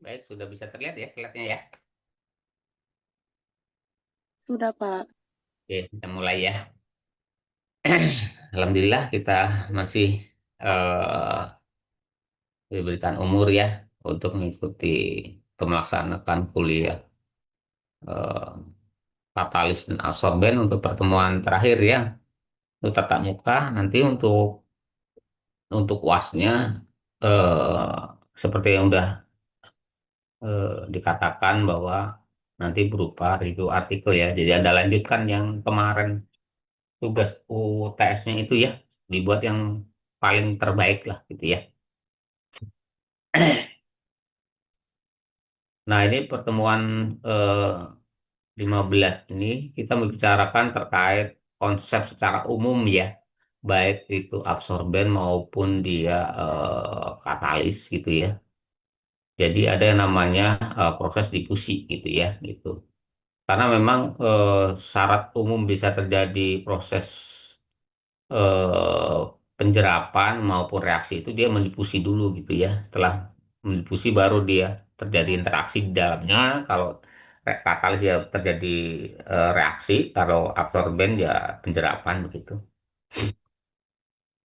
Baik, sudah bisa terlihat ya slide-nya ya. Sudah, Pak. Oke, kita mulai ya. Alhamdulillah kita masih eh, diberikan umur ya untuk mengikuti atau melaksanakan kuliah eh, katalis dan absorben untuk pertemuan terakhir ya untuk tatap muka. Nanti untuk UASnya eh, seperti yang udah dikatakan bahwa nanti berupa review artikel ya. Jadi Anda lanjutkan yang kemarin tugas UTS-nya itu ya, dibuat yang paling terbaik lah gitu ya. Nah, ini pertemuan eh, 15 ini kita membicarakan terkait konsep secara umum ya, baik itu absorben maupun dia katalis gitu ya. Jadi ada yang namanya proses difusi gitu ya, gitu. Karena memang syarat umum bisa terjadi proses eh, penjerapan maupun reaksi itu dia mendifusi dulu gitu ya. Setelah mendifusi baru dia terjadi interaksi di dalamnya. Kalau katalis ya terjadi reaksi, kalau absorben ya penjerapan begitu.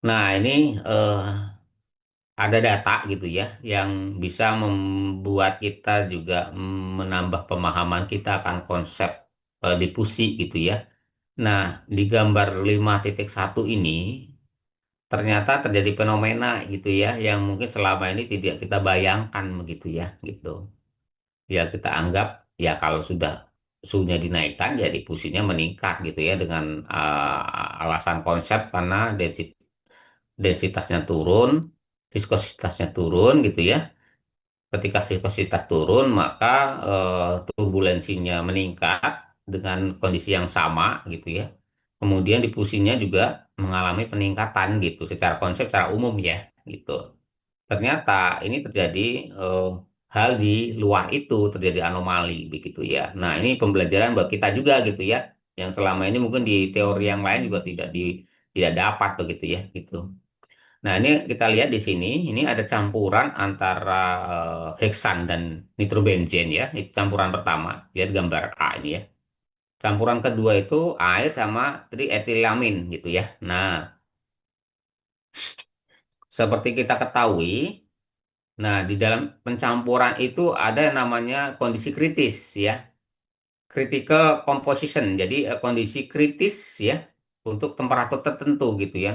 Nah, ini eh, ada data gitu ya yang bisa membuat kita juga menambah pemahaman kita akan konsep difusi gitu ya. Nah, di gambar 5.1 ini ternyata terjadi fenomena gitu ya yang mungkin selama ini tidak kita bayangkan begitu ya gitu. Ya kita anggap ya kalau sudah suhunya dinaikkan ya difusinya meningkat gitu ya dengan alasan konsep karena densitasnya turun, viskositasnya turun gitu ya. Ketika viskositas turun maka turbulensinya meningkat dengan kondisi yang sama gitu ya. Kemudian difusinya juga mengalami peningkatan gitu secara konsep secara umum ya gitu. Ternyata ini terjadi eh, hal di luar itu terjadi anomali begitu ya. Nah, ini pembelajaran buat kita juga gitu ya. Yang selama ini mungkin di teori yang lain juga tidak dapat begitu ya gitu. Nah, ini kita lihat di sini, ini ada campuran antara heksan dan nitrobenzen ya. Itu campuran pertama. Lihat gambar A ini ya. Campuran kedua itu air sama trietilamin gitu ya. Nah, seperti kita ketahui, nah di dalam pencampuran itu ada yang namanya kondisi kritis ya. Critical composition. Jadi kondisi kritis ya untuk temperatur tertentu gitu ya.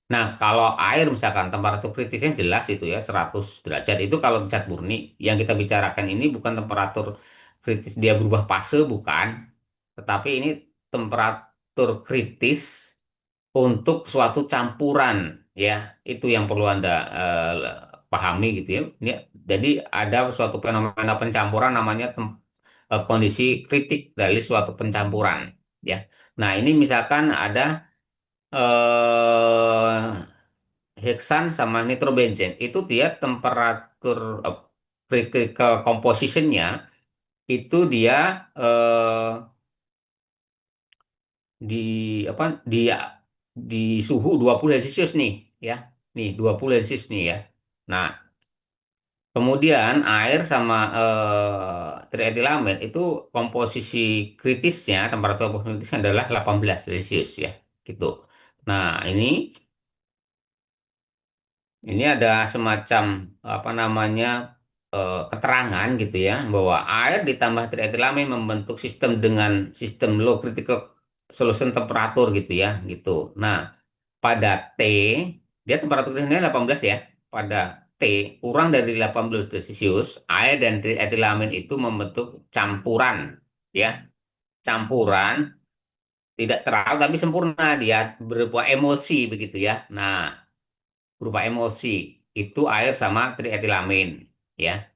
Nah, kalau air misalkan temperatur kritisnya jelas itu ya 100 derajat itu kalau zat murni. Yang kita bicarakan ini bukan temperatur kritis dia berubah fase bukan, tetapi ini temperatur kritis untuk suatu campuran ya. Itu yang perlu Anda pahami gitu ya. Jadi ada suatu fenomena pencampuran namanya kondisi kritik dari suatu pencampuran ya. Nah, ini misalkan ada heksan sama nitrobenzen itu dia temperatur critical compositionnya itu dia eh, di apa di suhu 20 Celcius nih ya. Nih 20 Celcius nih ya. Nah, kemudian air sama trietilamin itu komposisi kritisnya, temperatur kritisnya adalah 18 Celcius ya, gitu. Nah, ini ada semacam apa namanya keterangan gitu ya bahwa air ditambah trietilamin membentuk sistem dengan sistem low critical solution temperatur gitu ya, gitu. Nah, pada T, dia temperatur kritisnya 18 ya. Pada T kurang dari 18 Celcius, air dan etilamin itu membentuk campuran, ya. Campuran tidak terlalu tapi sempurna dia berupa emulsi begitu ya. Nah, berupa emulsi itu air sama trietilamin, ya.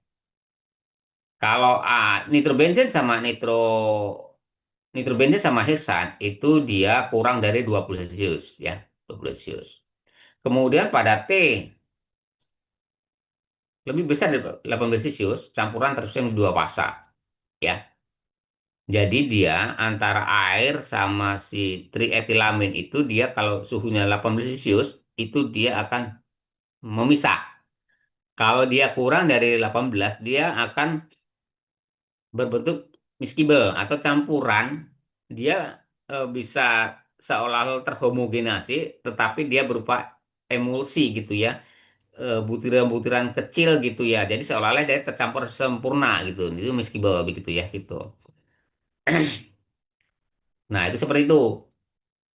Kalau nitrobenzen sama nitrobenzen sama heksan itu dia kurang dari 20 Celcius ya, 20 Celcius. Kemudian pada T lebih besar dari 18 Celcius, campuran tersusun dua fasa, ya. Jadi dia antara air sama si trietilamin itu dia kalau suhunya 18 Celcius itu dia akan memisah. Kalau dia kurang dari 18, dia akan berbentuk miscible atau campuran. Dia bisa seolah-olah terhomogenasi, tetapi dia berupa emulsi gitu ya, butiran-butiran kecil gitu ya. Jadi seolah-olah dia tercampur sempurna gitu. Itu miscible begitu ya gitu. Nah, itu seperti itu.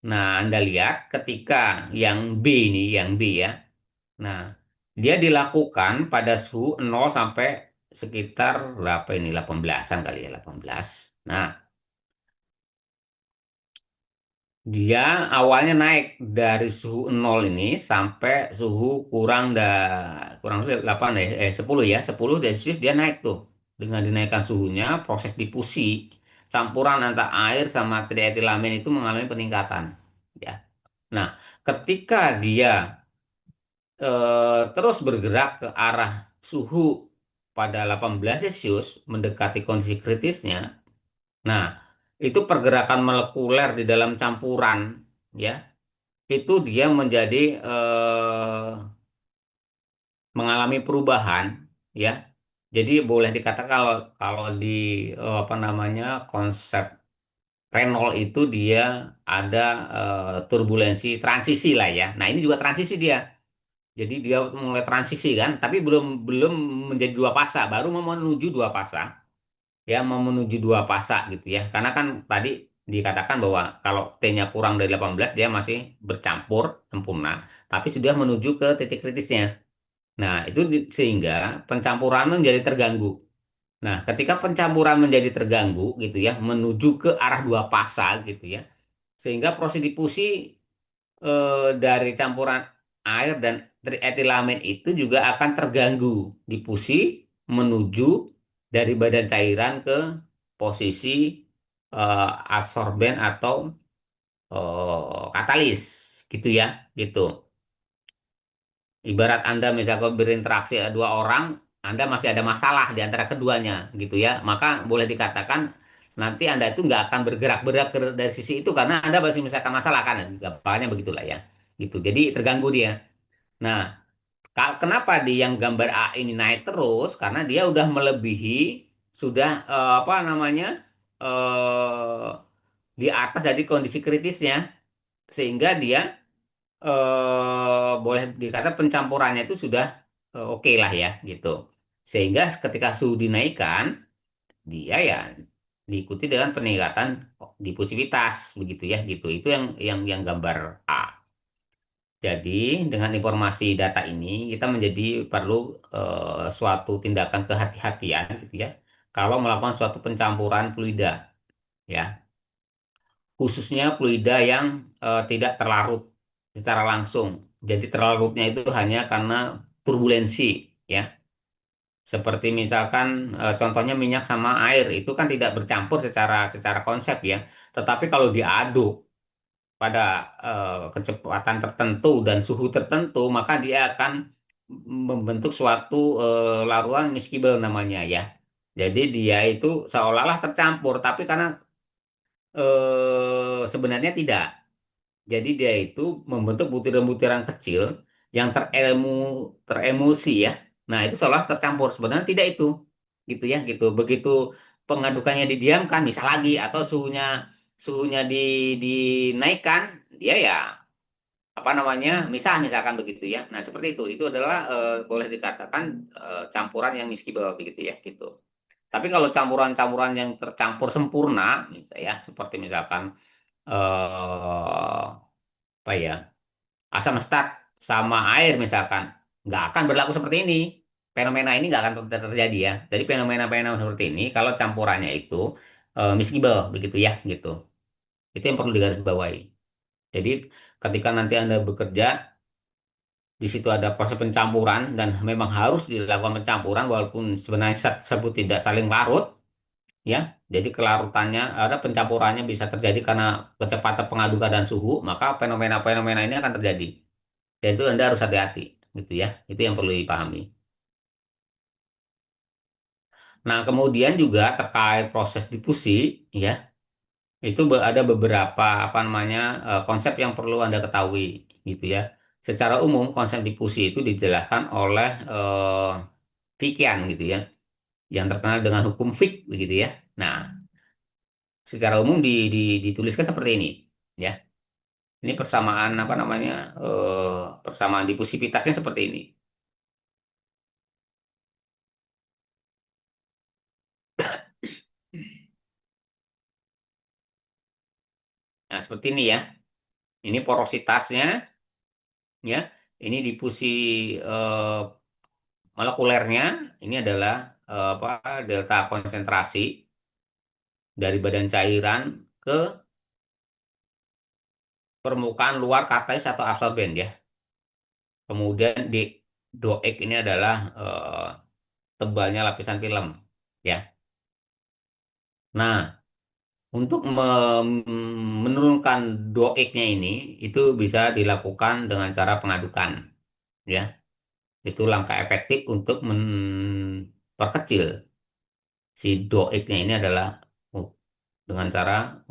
Nah, Anda lihat ketika yang B ini, yang B ya. Nah, dia dilakukan pada suhu 0 sampai sekitar berapa ini? 18-an kali ya, 18. Nah, dia awalnya naik dari suhu 0 ini sampai suhu kurang lebih 8 ya, 10 ya, 10 Celcius dia naik tuh. Dengan dinaikkan suhunya, proses difusi campuran antara air sama trietilamin itu mengalami peningkatan. Ya. Nah, ketika dia terus bergerak ke arah suhu pada 18 Celcius mendekati kondisi kritisnya. Nah, itu pergerakan molekuler di dalam campuran ya, itu dia menjadi mengalami perubahan ya. Jadi boleh dikatakan kalau kalau di apa namanya konsep Renault itu dia ada turbulensi transisi lah ya. Nah, ini juga transisi dia. Jadi dia mulai transisi kan, tapi belum belum menjadi dua fasa, baru mau menuju dua fasa, ya mau menuju dua fasa gitu ya. Karena kan tadi dikatakan bahwa kalau T-nya kurang dari 18 dia masih bercampur sempurna, tapi sudah menuju ke titik kritisnya. Nah, itu sehingga pencampuran menjadi terganggu. Nah, ketika pencampuran menjadi terganggu gitu ya, menuju ke arah dua fasa gitu ya, sehingga proses difusi dari campuran air dan trietilamin itu juga akan terganggu difusi menuju dari badan cairan ke posisi adsorben atau katalis gitu ya gitu. Ibarat Anda misalkan berinteraksi dua orang, Anda masih ada masalah di antara keduanya gitu ya, maka boleh dikatakan nanti Anda itu nggak akan bergerak-gerak dari sisi itu karena Anda masih misalkan masalah kan, gampangnya begitulah ya gitu. Jadi terganggu dia. Nah, kenapa di yang gambar A ini naik terus? Karena dia udah melebihi, sudah apa namanya, eh di atas dari kondisi kritisnya, sehingga dia boleh dikata pencampurannya itu sudah oke lah ya gitu. Sehingga ketika suhu dinaikkan, dia ya diikuti dengan peningkatan difusivitas begitu ya gitu. Itu yang gambar A. Jadi, dengan informasi data ini, kita menjadi perlu suatu tindakan kehati-hatian gitu ya. Kalau melakukan suatu pencampuran fluida, ya, khususnya fluida yang tidak terlarut secara langsung. Jadi terlarutnya itu hanya karena turbulensi, ya. Seperti misalkan contohnya minyak sama air itu kan tidak bercampur secara secara konsep ya. Tetapi kalau diaduk pada kecepatan tertentu dan suhu tertentu, maka dia akan membentuk suatu laruan miscible namanya ya. Jadi dia itu seolah-olah tercampur, tapi karena sebenarnya tidak. Jadi dia itu membentuk butiran-butiran kecil yang teremulsi ya. Nah, itu seolah tercampur. Sebenarnya tidak itu. Gitu ya, gitu. Begitu pengadukannya didiamkan, bisa lagi atau suhunya dinaikkan, dia ya apa namanya? Misah misalkan begitu ya. Nah, seperti itu. Itu adalah boleh dikatakan campuran yang miscible begitu ya, gitu. Tapi kalau campuran-campuran yang tercampur sempurna, misalnya ya, seperti misalkan apa ya, asam stat sama air misalkan, nggak akan berlaku seperti ini. Fenomena ini nggak akan terjadi ya. Jadi fenomena-fenomena seperti ini kalau campurannya itu miscible begitu ya gitu. Itu yang perlu digarisbawahi. Jadi ketika nanti Anda bekerja di situ ada proses pencampuran dan memang harus dilakukan pencampuran walaupun sebenarnya zat tersebut tidak saling larut ya. Jadi kelarutannya ada pencampurannya bisa terjadi karena kecepatan pengadukan dan suhu, maka fenomena-fenomena ini akan terjadi. Dan itu Anda harus hati-hati gitu ya. Itu yang perlu dipahami. Nah, kemudian juga terkait proses difusi ya, itu ada beberapa apa namanya konsep yang perlu Anda ketahui gitu ya. secara umum konsep difusi itu dijelaskan oleh Fickian gitu ya, yang terkenal dengan hukum Fick begitu ya. Nah, secara umum dituliskan seperti ini, ya. Ini persamaan apa namanya? Persamaan difusivitasnya seperti ini. Nah, seperti ini ya. Ini porositasnya, ya. Ini difusi eh, molekulernya. Ini adalah apa? Delta konsentrasi dari badan cairan ke permukaan luar katalis atau absorben ya. Kemudian di doek ini adalah tebalnya lapisan film, ya. Nah, untuk menurunkan doeknya ini itu bisa dilakukan dengan cara pengadukan, ya. Itu langkah efektif untuk memperkecil si doeknya ini adalah uh, dengan cara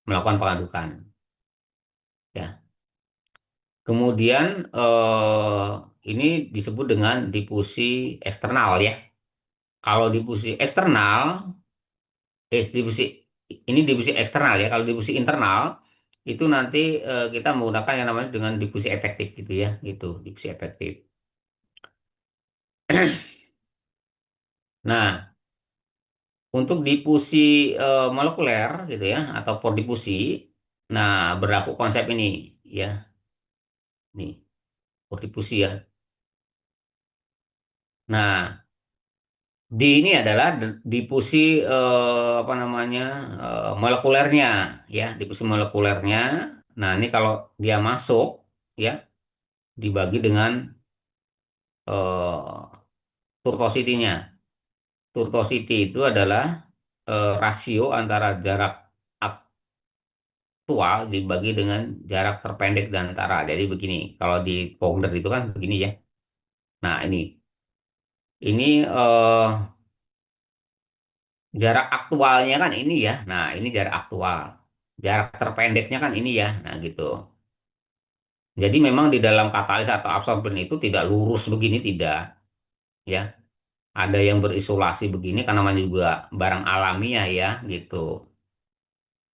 melakukan pengadukan, ya. Kemudian ini disebut dengan difusi eksternal, ya. Kalau difusi eksternal, difusi ini difusi eksternal ya. Kalau difusi internal itu nanti kita menggunakan yang namanya dengan difusi efektif gitu ya, gitu difusi efektif. Nah, untuk difusi molekuler gitu ya atau por difusi, nah berlaku konsep ini ya, nih por difusi ya. Nah, di ini adalah difusi apa namanya molekulernya ya, difusi molekulernya. Nah, ini kalau dia masuk ya dibagi dengan turtositinya. Turtosity itu adalah rasio antara jarak aktual dibagi dengan jarak terpendek di antara. Jadi begini, kalau di folder itu kan begini ya. Nah, ini jarak aktualnya kan ini ya. Nah, ini jarak aktual. Jarak terpendeknya kan ini ya. Nah, gitu. Jadi memang di dalam katalis atau absorben itu tidak lurus begini, tidak. Ya, ada yang berisolasi begini karena namanya juga barang alamiah ya, gitu.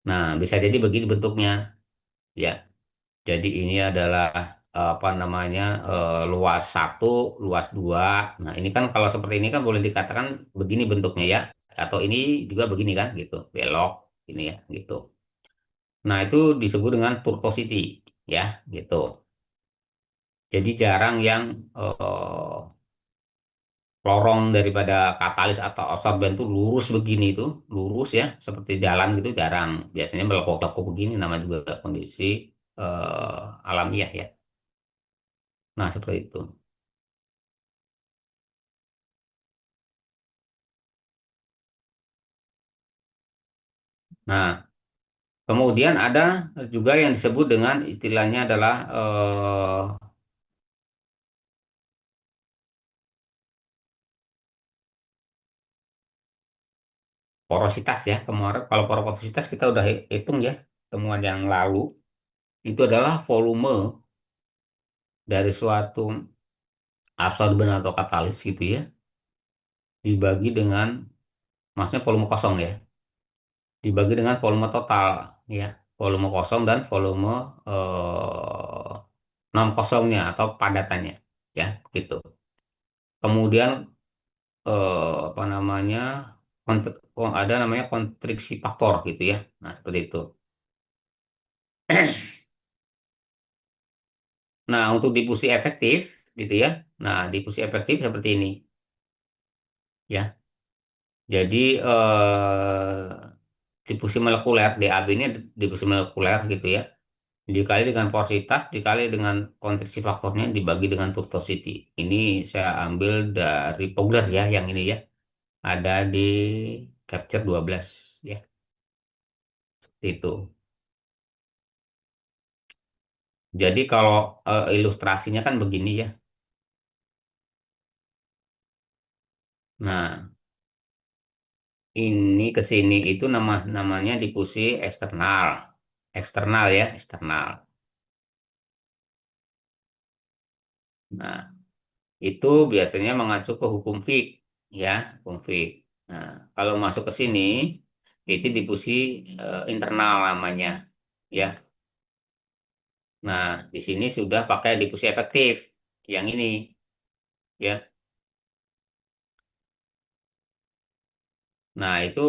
Nah, bisa jadi begini bentuknya, ya. Jadi ini adalah apa namanya luas satu, luas dua. Nah, ini kan kalau seperti ini kan boleh dikatakan begini bentuknya ya, atau ini juga begini kan, gitu, belok ini ya, gitu. Nah, itu disebut dengan tortuosity, ya, gitu. Jadi jarang yang eh, lorong daripada katalis atau absorben tuh lurus begini itu, lurus ya, seperti jalan gitu jarang. Biasanya melekuk-lekuk begini, nama juga kondisi alamiah ya. Nah, seperti itu. Nah, kemudian ada juga yang disebut dengan istilahnya adalah porositas ya. Kemarin kalau porositas kita udah hitung ya, temuan yang lalu itu adalah volume dari suatu absorben atau katalis gitu ya, dibagi dengan, maksudnya volume kosong ya, dibagi dengan volume total ya, volume kosong dan volume eh, non kosongnya atau padatannya ya, gitu. Kemudian apa namanya ada namanya kontriksi faktor gitu ya. Nah, seperti itu. Nah, untuk difusi efektif gitu ya. Nah, difusi efektif seperti ini ya. Jadi difusi molekuler DAB ini difusi molekuler gitu ya. Dikali dengan porositas, dikali dengan kontriksi faktornya dibagi dengan tortuosity. Ini saya ambil dari Pogler ya, yang ini ya. Ada di Capture 12 ya. Seperti itu. Jadi kalau ilustrasinya kan begini ya. Nah, ini ke sini itu namanya difusi eksternal. Eksternal ya, eksternal. Nah, itu biasanya mengacu ke hukum fik, ya, hukum fik. Nah, kalau masuk ke sini, itu difusi internal namanya, ya. Nah, di sini sudah pakai difusi efektif, yang ini, ya. Nah, itu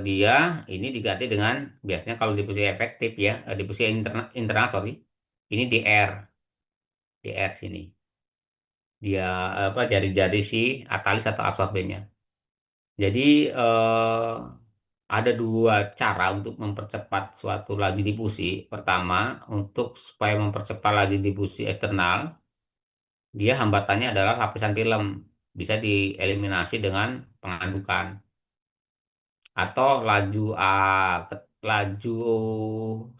dia ini diganti dengan biasanya kalau difusi efektif ya, difusi internal, sorry, ini di R, di R sini. Dia apa jari-jari si atalis atau absorbennya. Jadi ada dua cara untuk mempercepat suatu laju difusi. Pertama, untuk supaya mempercepat laju difusi eksternal, dia hambatannya adalah lapisan film. Bisa dieliminasi dengan pengandukan atau laju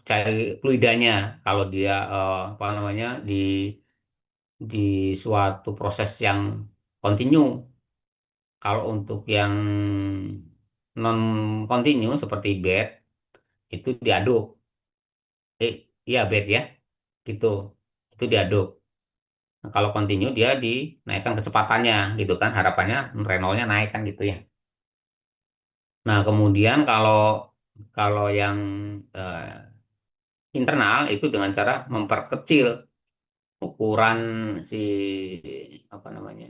cair fluidanya kalau dia apa namanya di suatu proses yang kontinu. Kalau untuk yang non kontinu seperti bed itu diaduk. Iya bed ya, gitu. Itu diaduk. Nah, kalau kontinu dia dinaikkan kecepatannya gitu kan, harapannya renolnya naik kan gitu ya. Nah, kemudian kalau kalau yang eh, internal itu dengan cara memperkecil ukuran si apa namanya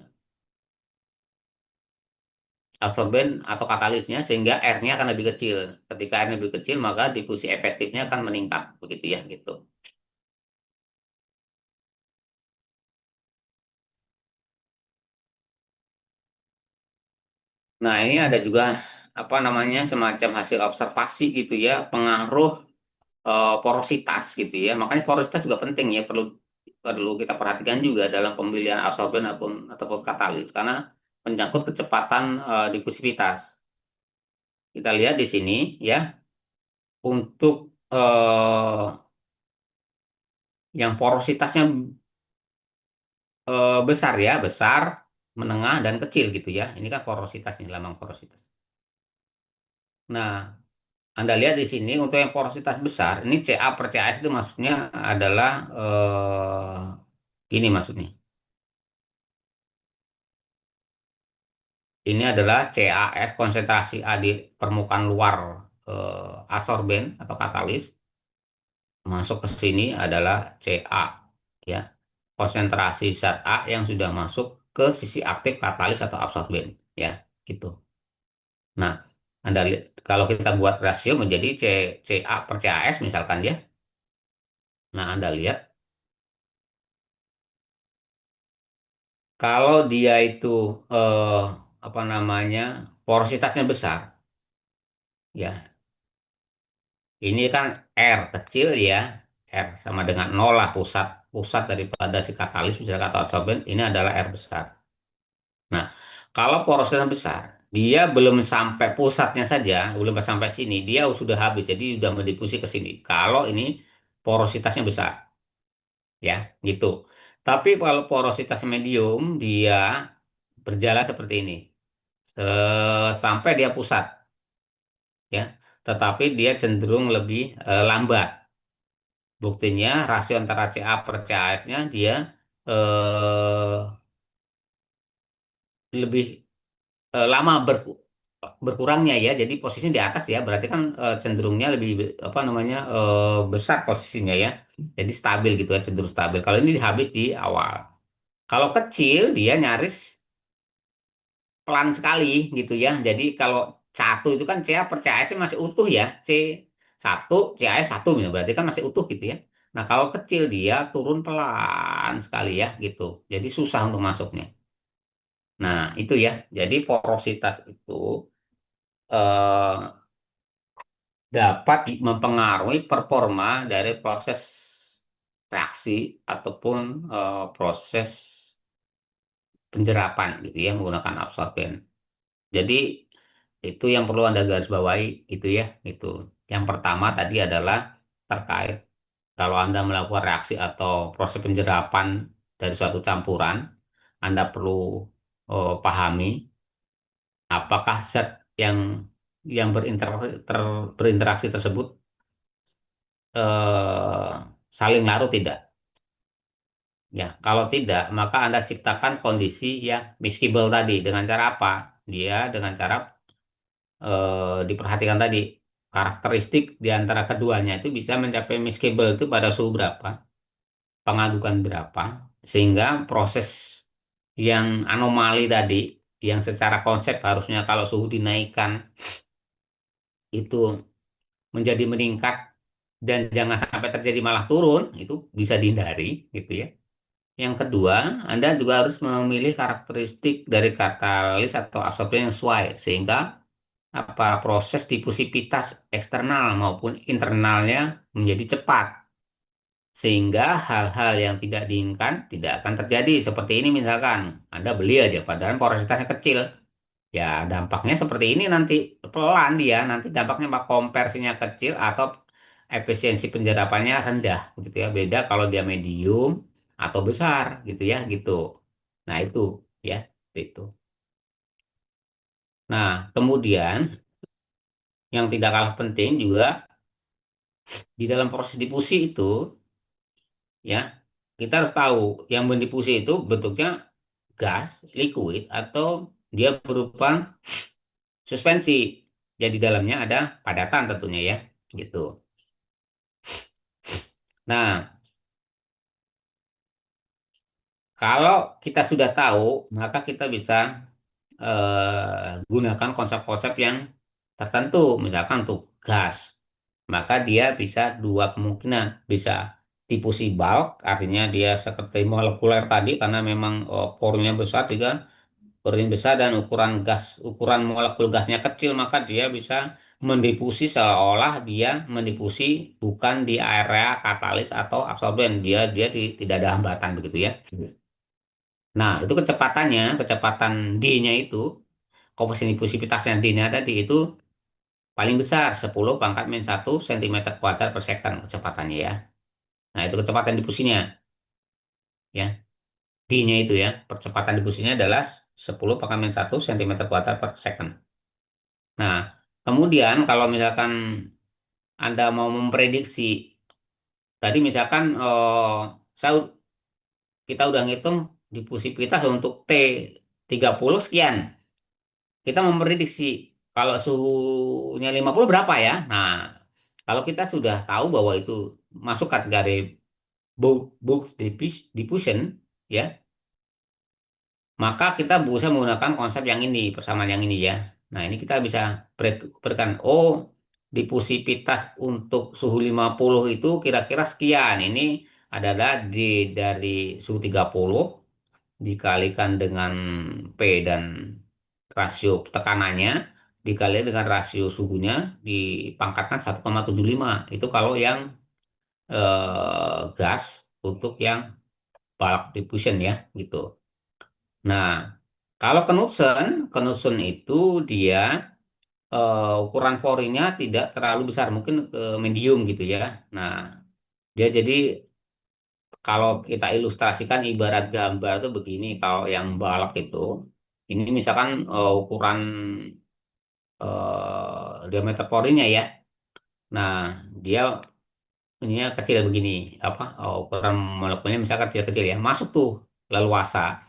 absorben atau katalisnya sehingga R-nya akan lebih kecil. Ketika R-nya lebih kecil maka difusi efektifnya akan meningkat begitu ya gitu. Nah, ini ada juga apa namanya semacam hasil observasi gitu ya, pengaruh porositas gitu ya. Makanya porositas juga penting ya, perlu perlu kita perhatikan juga dalam pemilihan absorben ataupun katalis karena menyangkut kecepatan difusivitas. Kita lihat di sini ya, untuk yang porositasnya besar ya, besar, menengah dan kecil gitu ya. Ini kan porositas ini lambang porositas. Nah, Anda lihat di sini untuk yang porositas besar, ini Ca per Cas itu maksudnya adalah ini maksudnya. Ini adalah CaS konsentrasi A di permukaan luar adsorben atau katalis. Masuk ke sini adalah Ca ya. Konsentrasi zat A yang sudah masuk ke sisi aktif katalis atau absorben ya, gitu. Nah, Anda lihat kalau kita buat rasio menjadi Ca per Cas misalkan ya. Nah, Anda lihat kalau dia itu eh, apa namanya porositasnya besar, ya ini kan R kecil ya, R sama dengan nol lah pusat pusat daripada si katalis misalnya kata absorben ini adalah R besar. Nah, kalau porositasnya besar, dia belum sampai pusatnya saja, belum sampai sini, dia sudah habis, jadi sudah mendifusi ke sini. Kalau ini porositasnya besar, ya gitu. Tapi kalau porositasnya medium, dia berjalan seperti ini. Sampai dia pusat ya tetapi dia cenderung lebih lambat buktinya rasio antara Ca per Cas-nya dia eh, lebih lama berkurangnya ya jadi posisinya di atas ya berarti kan cenderungnya lebih apa namanya besar posisinya ya jadi stabil gitu ya cenderung stabil kalau ini habis di awal kalau kecil dia nyaris pelan sekali gitu ya. Jadi kalau satu itu kan CA per CAS masih utuh ya. C1, CAS satu misalnya, berarti kan masih utuh gitu ya. Nah kalau kecil dia turun pelan sekali ya gitu. Jadi susah untuk masuknya. Nah itu ya. Jadi porositas itu eh, dapat mempengaruhi performa dari proses reaksi ataupun proses penjerapan gitu ya menggunakan absorben. Jadi itu yang perlu Anda garis bawahi itu ya, itu. Yang pertama tadi adalah terkait kalau Anda melakukan reaksi atau proses penjerapan dari suatu campuran, Anda perlu pahami apakah zat yang berinteraksi tersebut saling larut tidak. Ya, kalau tidak, maka Anda ciptakan kondisi yang miscible tadi. Dengan cara apa? Dia dengan cara diperhatikan tadi karakteristik di antara keduanya itu bisa mencapai miscible itu pada suhu berapa, pengadukan berapa, sehingga proses yang anomali tadi, yang secara konsep harusnya kalau suhu dinaikkan itu menjadi meningkat dan jangan sampai terjadi malah turun, itu bisa dihindari gitu ya. Yang kedua, Anda juga harus memilih karakteristik dari katalis atau absorben yang sesuai sehingga apa proses difusivitas eksternal maupun internalnya menjadi cepat sehingga hal-hal yang tidak diinginkan tidak akan terjadi seperti ini misalkan Anda beli aja padahal porositasnya kecil ya dampaknya seperti ini nanti pelan dia nanti dampaknya apa kompresinya kecil atau efisiensi penyerapannya rendah gitu ya beda kalau dia medium atau besar gitu ya gitu nah itu ya itu nah kemudian yang tidak kalah penting juga di dalam proses difusi itu ya kita harus tahu yang mendifusi itu bentuknya gas, liquid atau dia berupa suspensi. Jadi dalamnya ada padatan tentunya ya gitu. Nah, kalau kita sudah tahu maka kita bisa gunakan konsep-konsep yang tertentu misalkan untuk gas. Maka dia bisa dua kemungkinan bisa difusi bulk artinya dia seperti molekuler tadi karena memang pornya besar juga Protein besar dan ukuran molekul gasnya kecil, maka dia bisa mendifusi seolah dia mendifusi bukan di area katalis atau absorben. Dia tidak ada hambatan begitu ya. Nah, itu kecepatan D-nya itu, koefisien difusivitasnya D-nya tadi itu paling besar 10 pangkat min 1 cm² per second kecepatannya ya. Nah, itu kecepatan difusinya ya. D-nya itu ya, percepatan difusinya adalah 10 pangkat min 1 cm² per second. Nah, kemudian kalau misalkan Anda mau memprediksi, tadi misalkan saya, kita udah ngitung difusivitas untuk T30 sekian. Kita memprediksi kalau suhunya 50 berapa ya? Nah, kalau kita sudah tahu bahwa itu masuk kategori bulk diffusion, ya, maka kita bisa menggunakan konsep yang ini, persamaan yang ini ya. Nah, ini kita bisa berikan, oh, difusivitas untuk suhu 50 itu kira-kira sekian. Ini adalah dari suhu 30 dikalikan dengan P dan rasio tekanannya, dikali dengan rasio suhunya, dipangkatkan 1,75. Itu kalau yang gas untuk yang bulk diffusion ya, gitu. Nah, kalau Knudsen itu dia ukuran porinya tidak terlalu besar, mungkin ke medium gitu ya. Nah, dia jadi kalau kita ilustrasikan ibarat gambar tuh begini, kalau yang balok itu, ini misalkan ukuran diameter porinya ya. Nah, dia ininya kecil begini, apa ukuran molekulnya misalkan kecil-kecil ya, masuk tuh leluasa.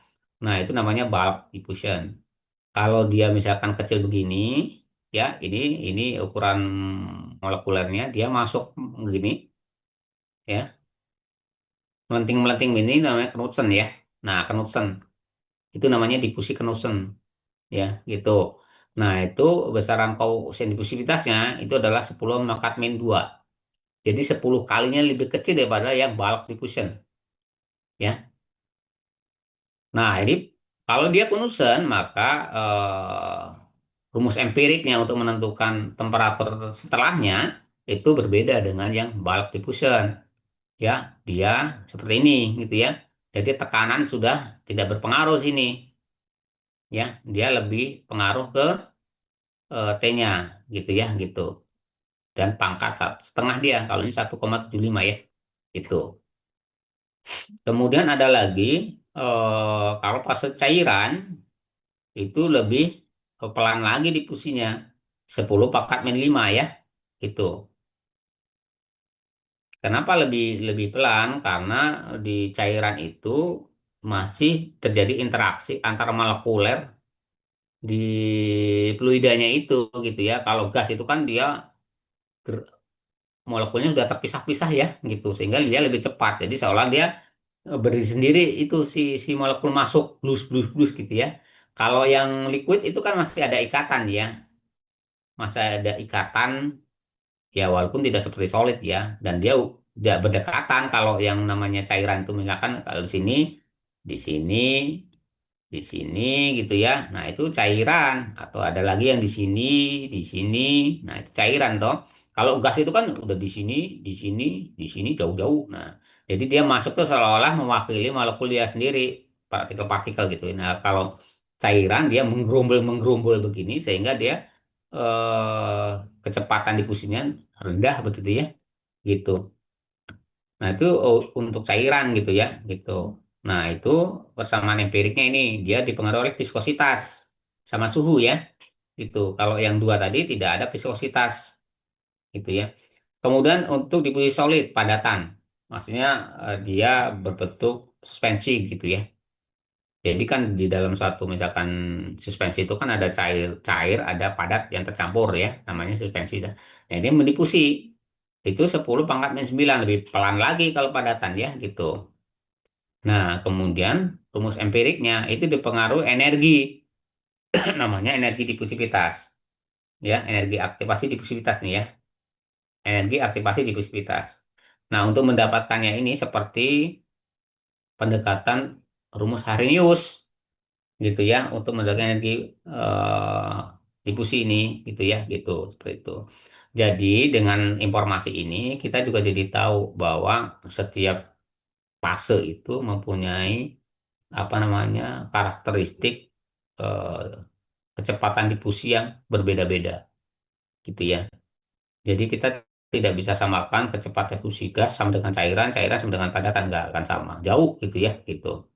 Nah, itu namanya bulk diffusion. Kalau dia misalkan kecil begini, ya ini ukuran molekulernya dia masuk begini, ya melenting-melenting ini namanya Knudsen ya. Nah Knudsen itu namanya difusi Knudsen ya gitu. Nah itu besaran koefisien difusivitasnya itu adalah 10 mangkat min 2. Jadi 10 kalinya lebih kecil daripada yang bulk diffusion ya. Nah ini kalau dia Knudsen maka rumus empiriknya untuk menentukan temperatur setelahnya itu berbeda dengan yang bulk diffusion. Ya, dia seperti ini gitu ya. Jadi tekanan sudah tidak berpengaruh sini, ya. Dia lebih pengaruh ke T-nya gitu ya, gitu. Dan pangkat setengah dia kalau ini 1,75 ya. Itu. Kemudian ada lagi kalau fase cairan itu lebih pelan lagi difusinya 10 pangkat min 5 ya. Itu. Kenapa lebih lebih pelan? Karena di cairan itu masih terjadi interaksi antara molekuler di fluidanya itu gitu ya. Kalau gas itu kan dia molekulnya sudah terpisah-pisah ya gitu, sehingga dia lebih cepat. Jadi seolah dia berdiri sendiri itu si molekul masuk blus blus blus gitu ya. Kalau yang liquid itu kan masih ada ikatan ya, masih ada ikatan ya walaupun tidak seperti solid ya, dan dia tidak berdekatan. Kalau yang namanya cairan itu misalkan kalau di sini, di sini gitu ya. Nah, itu cairan atau ada lagi yang di sini. Nah, itu cairan toh. Kalau gas itu kan udah di sini, di sini, di sini jauh-jauh. Nah, jadi dia masuk tuh seolah-olah mewakili molekul dia sendiri, partikel-partikel gitu. Nah, kalau cairan dia menggerombol begini sehingga dia eh, kecepatan difusinya rendah begitu ya, gitu. Nah, itu untuk cairan gitu ya, gitu. Nah, itu persamaan empiriknya ini dia dipengaruhi oleh viskositas sama suhu ya, gitu. Kalau yang dua tadi tidak ada viskositas, gitu ya. Kemudian untuk dipuji solid, padatan. Maksudnya dia berbentuk suspensi gitu ya. Jadi kan di dalam suatu misalkan suspensi itu kan ada cair, ada padat yang tercampur ya, namanya suspensi. Nah, ini mendifusi. Itu 10 pangkat minus 9 lebih pelan lagi kalau padatan ya gitu. Nah, kemudian rumus empiriknya itu dipengaruhi energi, namanya energi difusivitas. Ya, energi aktivasi difusivitas nih ya. Energi aktivasi difusivitas. Nah, untuk mendapatkannya ini seperti pendekatan rumus Arrhenius gitu ya, untuk mendapatkan energi eh, difusi ini gitu ya, gitu seperti itu. Jadi dengan informasi ini kita juga jadi tahu bahwa setiap fase itu mempunyai apa namanya karakteristik eh, kecepatan difusi yang berbeda-beda gitu ya. Jadi kita tidak bisa samakan kecepatan difusi gas sama dengan cairan, cairan sama dengan padatan nggak akan sama, jauh gitu ya gitu.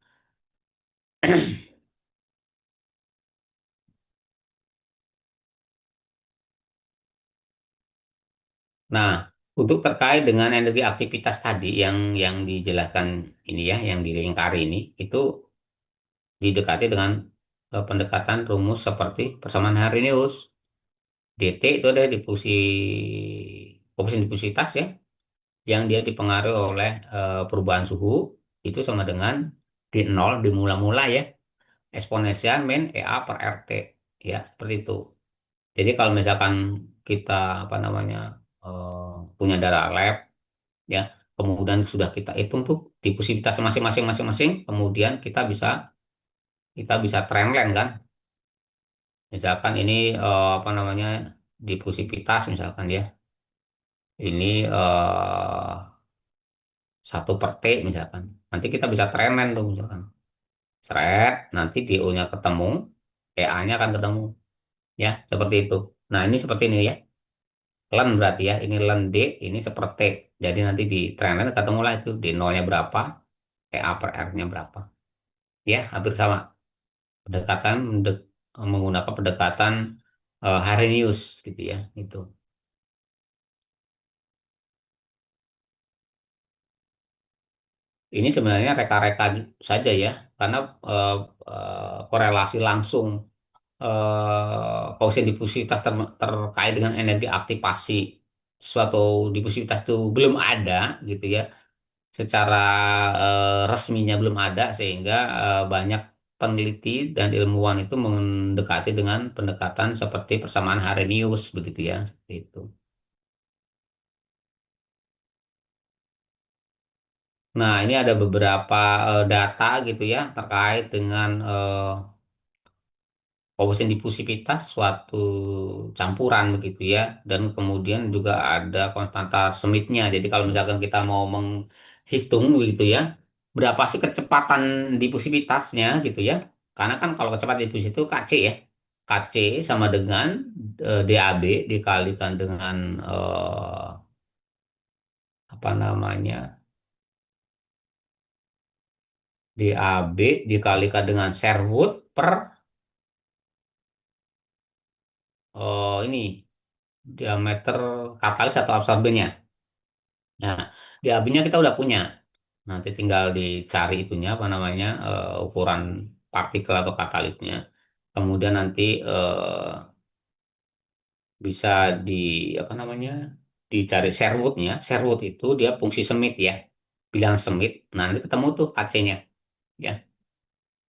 Nah, untuk terkait dengan energi aktivitas tadi yang dijelaskan ini ya, yang dilingkari ini, itu didekati dengan pendekatan rumus seperti persamaan Arrhenius. DT itu ada difusi koefisien difusitas ya, yang dia dipengaruhi oleh perubahan suhu itu sama dengan D0 di mula-mula ya, eksponensial min EA per RT ya, seperti itu. Jadi kalau misalkan kita apa namanya punya data lab ya, kemudian sudah kita hitung tuh difusivitas masing-masing, kemudian kita bisa trendline kan, misalkan ini apa namanya difusivitas misalkan ya, ini 1/T misalkan, nanti kita bisa trendline tuh misalkan, seret nanti DO-nya ketemu, EA-nya akan ketemu ya, seperti itu. Nah, ini seperti ini ya, len berarti ya, ini len D, ini seperti, jadi nanti di trendline ketemulah itu di nolnya berapa, EA per R-nya berapa ya, hampir sama. Pendekatan menggunakan pendekatan Arrhenius gitu ya, itu. Ini sebenarnya reka-reka saja ya, karena eh, korelasi langsung koefisien difusivitas terkait dengan energi aktivasi suatu difusivitas itu belum ada gitu ya. Secara resminya belum ada, sehingga banyak peneliti dan ilmuwan itu mendekati dengan pendekatan seperti persamaan Arrhenius begitu ya, seperti itu. Nah, ini ada beberapa data gitu ya terkait dengan koefisien difusivitas suatu campuran begitu ya, dan kemudian juga ada konstanta Smith-nya. Jadi kalau misalkan kita mau menghitung begitu ya, berapa sih kecepatan difusivitasnya gitu ya, karena kan kalau kecepatan difusi itu Kc ya, Kc sama dengan DAB dikalikan dengan apa namanya, DAB dikalikan dengan Sherwood per ini diameter katalis atau absorbennya. Nah, di abinya kita udah punya. Nanti tinggal dicari itunya apa namanya ukuran partikel atau katalisnya. Kemudian nanti bisa di apa namanya dicari Sherwoodnya. Sherwood itu dia fungsi semit ya. Bilangan semit. Nah, nanti ketemu tuh Kc-nya. Ya.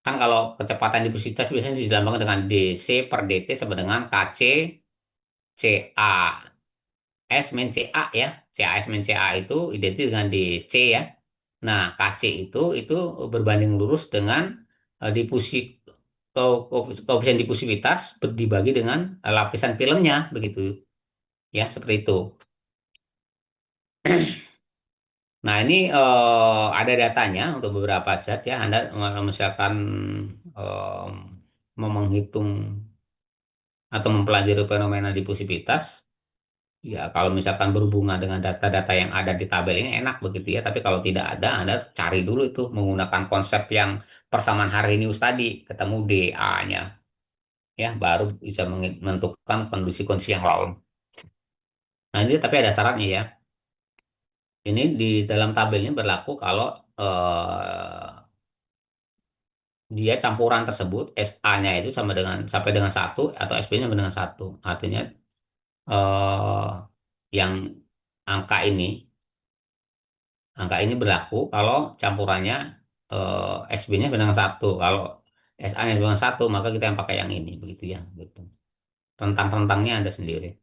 Kan kalau kecepatan diffusivitas biasanya dilambangkan dengan dc per dt sama dengan Kc Ca. S min Ca ya. Cas min Ca itu identik dengan dc ya. Nah, Kc itu berbanding lurus dengan difusi koefisien difusivitas dibagi dengan lapisan filmnya begitu ya, seperti itu. Nah, ini ada datanya untuk beberapa zat ya. Anda kalau misalkan eh, mau menghitung atau mempelajari fenomena difusivitas, ya kalau misalkan berhubungan dengan data-data yang ada di tabel ini enak begitu ya. Tapi kalau tidak ada, Anda harus cari dulu itu menggunakan konsep yang persamaan Arrhenius tadi, ketemu dA-nya, ya baru bisa menentukan kondisi-kondisi yang lain. Nah, ini tapi ada syaratnya ya. Ini di dalam tabelnya berlaku kalau dia campuran tersebut SA-nya itu sama dengan sampai dengan satu atau SB-nya sama dengan satu. Artinya eh, yang angka ini angka ini berlaku kalau campurannya SB-nya sama dengan satu. Kalau SA-nya sama dengan satu, maka kita yang pakai yang ini begitu ya, gitu. Rentang-rentangnya ada sendiri.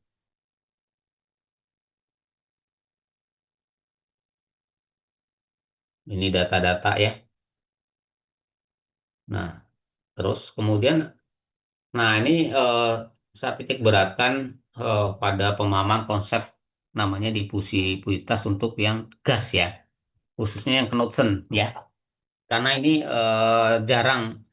Ini data-data ya. Nah, terus kemudian nah ini saya titik beratkan pada pemahaman konsep namanya difusivitas untuk yang gas ya, khususnya yang Knudsen ya. Karena ini jarang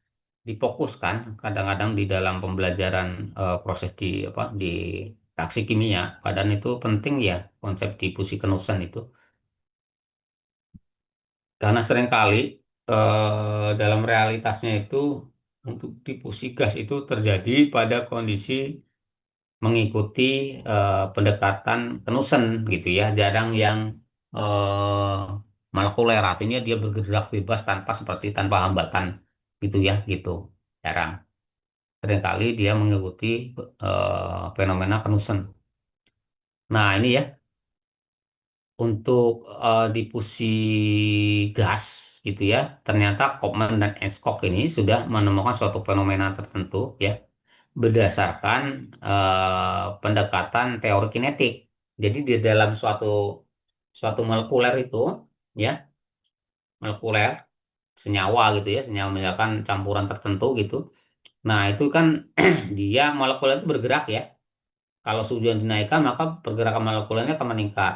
difokuskan, kadang-kadang di dalam pembelajaran proses di apa di reaksi kimia, padahal itu penting ya konsep difusi Knudsen itu, karena seringkali dalam realitasnya itu untuk difusi gas itu terjadi pada kondisi mengikuti pendekatan Knudsen gitu ya, jarang yang eh, molekuler, artinya dia bergerak bebas tanpa seperti tanpa hambatan gitu ya, gitu, jarang. Seringkali dia mengikuti fenomena Knudsen. Nah, ini ya untuk difusi gas gitu ya, ternyata Kopman dan Enskog ini sudah menemukan suatu fenomena tertentu ya berdasarkan pendekatan teori kinetik. Jadi di dalam suatu suatu molekuler itu ya, molekuler senyawa gitu ya, senyawa misalkan campuran tertentu gitu. Nah, itu kan dia molekuler itu bergerak ya. Kalau suhu yang dinaikkan maka pergerakan molekulernya akan meningkat.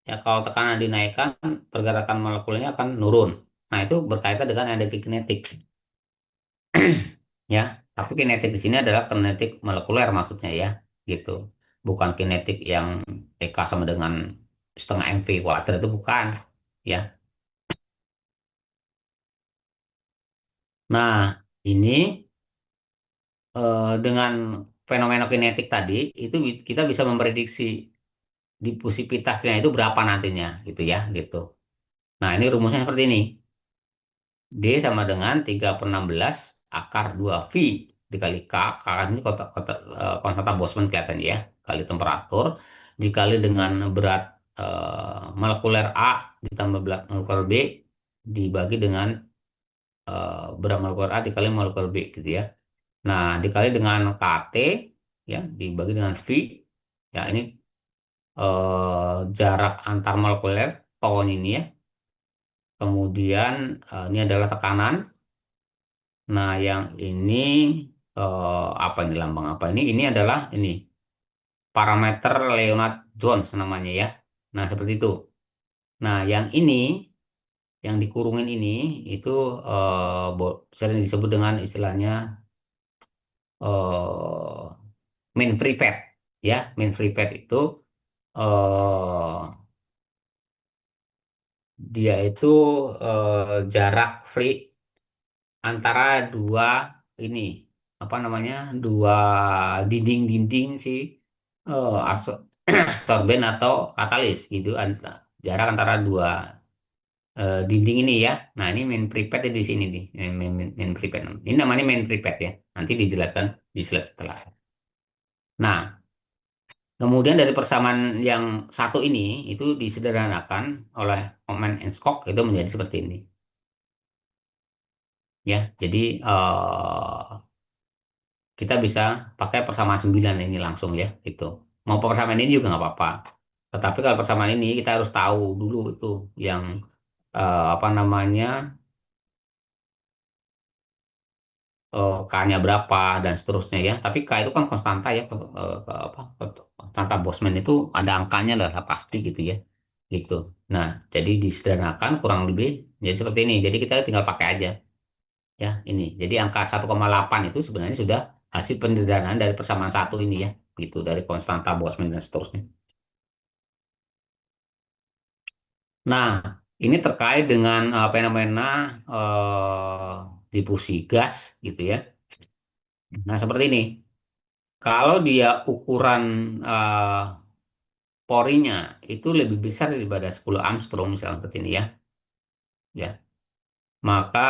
Ya, kalau tekanan dinaikkan pergerakan molekulernya akan menurun. Nah, itu berkaitan dengan energi kinetik ya. Tapi kinetik di sini adalah kinetik molekuler maksudnya ya, gitu. Bukan kinetik yang EK sama dengan setengah mv kuadrat, itu bukan ya. Nah, ini dengan fenomena kinetik tadi itu kita bisa memprediksi difusivitasnya itu berapa nantinya gitu ya, gitu. Nah, ini rumusnya seperti ini. D sama dengan 3 per 16 akar 2 V dikali K. K ini konstanta Boltzmann kelihatan ya. Kali temperatur dikali dengan berat molekuler A ditambah berat molekuler B dibagi dengan berat molekuler A dikali molekuler B gitu ya. Nah, dikali dengan KT ya dibagi dengan V. Ya, ini jarak antar molekuler ton ini ya. Kemudian ini adalah tekanan. Nah, yang ini apa ini lambang apa ini? Ini adalah ini parameter Leonard Jones namanya ya. Nah, seperti itu. Nah, yang ini yang dikurungin ini itu sering disebut dengan istilahnya mean free fat ya. Mean free fat itu eh, dia itu jarak free antara dua ini apa namanya dua dinding-dinding si absorben atau katalis gitu. jarak antara dua dinding ini ya. Nah, ini main prepaid di sini nih, main prepaid. Ini namanya main prepaid ya. Nanti dijelaskan di slide setelah. Nah, kemudian dari persamaan yang satu ini itu disederhanakan oleh command and scope itu menjadi seperti ini ya. Jadi kita bisa pakai persamaan 9 ini langsung ya gitu. Mau persamaan ini juga nggak apa-apa. Tetapi kalau persamaan ini kita harus tahu dulu itu yang apa namanya K-nya berapa dan seterusnya ya. Tapi K itu kan konstanta ya. Konstanta Boltzmann itu ada angkanya lah pasti gitu ya. Gitu. Nah, jadi disederhanakan kurang lebih jadi seperti ini. Jadi kita tinggal pakai aja ya ini. Jadi angka 1,8 itu sebenarnya sudah hasil penderdanaan dari persamaan satu ini ya. Gitu dari konstanta Boltzmann dan seterusnya. Nah, ini terkait dengan fenomena difusi gas gitu ya. Nah, seperti ini. Kalau dia ukuran eh, porinya itu lebih besar daripada 10 Armstrong misalnya seperti ini ya, ya, maka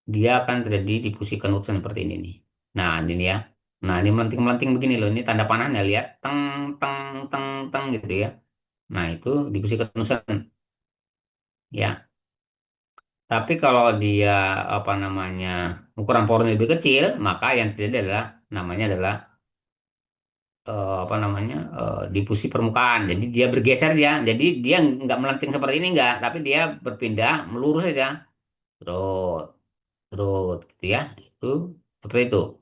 dia akan terjadi difusi Knudsen seperti ini nih. Nah, ini ya. Nah, ini melenting-melenting begini loh. Ini tanda panahnya lihat teng teng teng teng gitu ya. Nah, itu difusi Knudsen ya. Tapi kalau dia apa namanya ukuran pornya lebih kecil, maka yang terjadi adalah namanya adalah apa namanya difusi permukaan. Jadi dia bergeser dia. Jadi dia nggak melenting seperti ini nggak, tapi dia berpindah melurus saja. Terus, terus gitu ya. Itu seperti itu.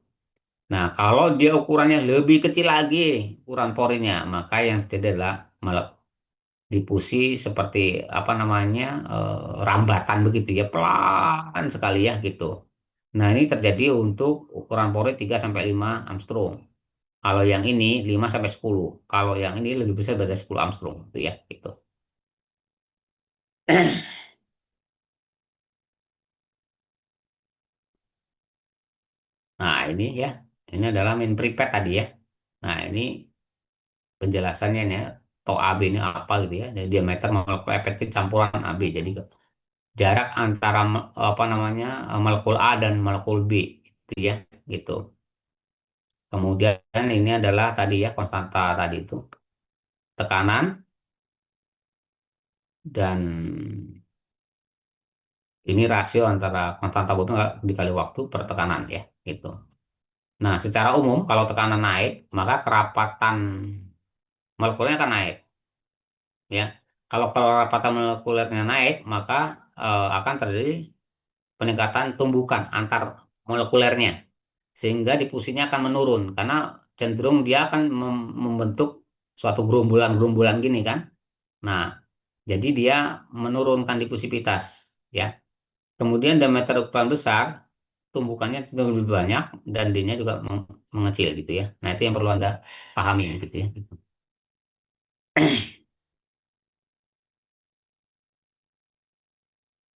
Nah, kalau dia ukurannya lebih kecil lagi, ukuran porinya, maka yang terjadi adalah malah difusi seperti apa namanya rambatan begitu ya, pelan sekali ya gitu. Nah, ini terjadi untuk ukuran pori 3 sampai 5 Armstrong. Kalau yang ini 5 sampai 10. Kalau yang ini lebih besar dari 10 Armstrong gitu ya, gitu. Nah, ini ya. Ini adalah main prepaid tadi ya. Nah, ini penjelasannya nih ya. Tau AB ini apa gitu ya. Jadi diameter molekul efektif campuran AB. Jadi jarak antara apa namanya molekul A dan molekul B gitu ya, gitu. Kemudian ini adalah tadi ya konstanta tadi itu tekanan dan ini rasio antara konstanta Boltzmann dikali waktu per tekanan ya, gitu. Nah, secara umum kalau tekanan naik, maka kerapatan molekulernya akan naik, ya. Kalau kerapatan molekulernya naik, maka akan terjadi peningkatan tumbukan antar molekulernya, sehingga difusinya akan menurun karena cenderung dia akan membentuk suatu gerombolan-gerombolan gini kan. Nah, jadi dia menurunkan difusivitas, ya. Kemudian diameter ukuran besar, tumbukannya cenderung lebih banyak dan D-nya juga mengecil gitu ya. Nah, itu yang perlu Anda pahami gitu ya.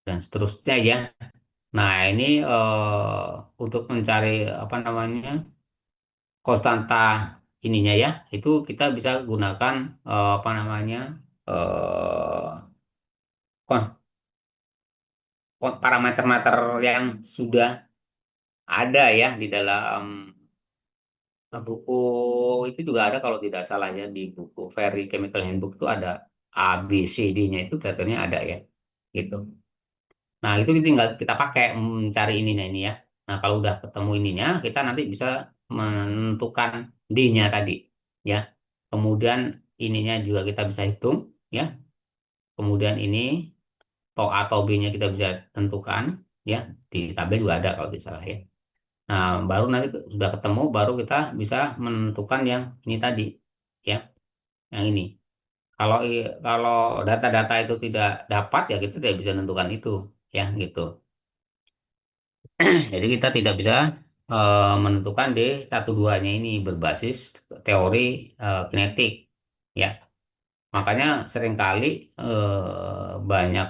Dan seterusnya ya. Nah, ini untuk mencari apa namanya konstanta ininya ya, itu kita bisa gunakan apa namanya eh, parameter-parameter yang sudah ada ya di dalam buku itu juga ada kalau tidak salah ya di buku Very Chemical Handbook itu ada A, B, C, D-nya itu datanya ada ya gitu. Nah, itu tinggal kita pakai mencari ininya ini ya. Nah, kalau udah ketemu ininya, kita nanti bisa menentukan D-nya tadi, ya. Kemudian ininya juga kita bisa hitung, ya. Kemudian ini atau A atau B-nya kita bisa tentukan, ya. Di tabel juga ada kalau tidak salah ya. Nah, baru nanti sudah ketemu, baru kita bisa menentukan yang ini tadi, ya, yang ini. Kalau data-data itu tidak dapat, ya kita tidak bisa menentukan itu, ya, gitu. Jadi kita tidak bisa menentukan d satu 2 nya ini berbasis teori kinetik. Ya, makanya seringkali banyak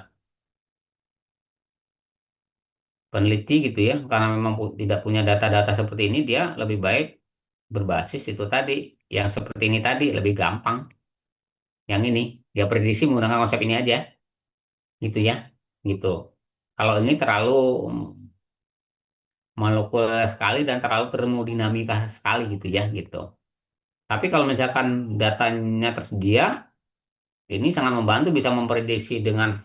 peneliti gitu ya, karena memang tidak punya data-data seperti ini, dia lebih baik berbasis itu tadi, yang seperti ini tadi lebih gampang. Yang ini. Ya prediksi menggunakan konsep ini aja, gitu ya, gitu. Kalau ini terlalu molekuler sekali dan terlalu termodinamika sekali gitu ya, gitu. Tapi kalau misalkan datanya tersedia, ini sangat membantu bisa memprediksi dengan